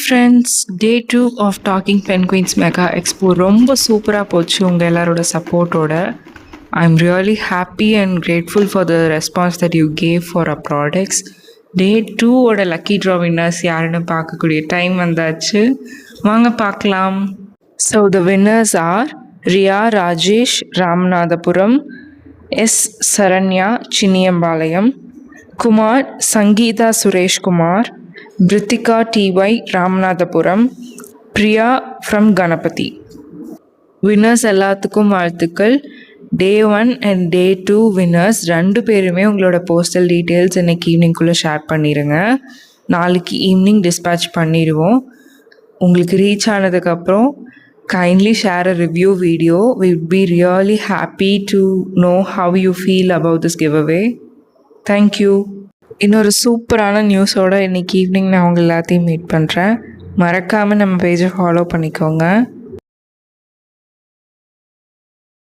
Friends, day 2 of talking penguins mega expo ரொம்ப சூப்பராக போச்சு உங்கள் எல்லாரோட சப்போர்ட்டோட. I am really happy and grateful for the response that you gave for a products. Day 2ஓட lucky draw winners யாருன்னு பார்க்கக்கூடிய டைம் வந்தாச்சு. வாங்க பார்க்கலாம். So the winners are Riya Rajesh Ramanathapuram, S Saranya Chinniyampalayam, Kumar Sangeetha Sureshkumar, Prithika D Y Ramanathapuram, Priya from Ganapathy. Winners எல்லாத்துக்கும் வாழ்த்துக்கள். டே 1 அண்ட் டே 2 வின்னர்ஸ் 2 பேருமே உங்களோட போஸ்டல் டீட்டெயில்ஸ் இன்றைக்கி ஈவினிங்குள்ளே ஷேர் பண்ணிடுங்க. நாளைக்கு ஈவினிங் டிஸ்பேட்ச் பண்ணிடுவோம். உங்களுக்கு ரீச் ஆனதுக்கப்புறம் kindly share a review video. We would be really happy to know how you feel about this giveaway. Thank you. இன்னொரு சூப்பரான நியூஸோடு இன்றைக்கி ஈவினிங் நான் உங்கள் எல்லாத்தையும் மீட் பண்ணுறேன். மறக்காமல் நம்ம பேஜை ஃபாலோ பண்ணிக்கோங்க.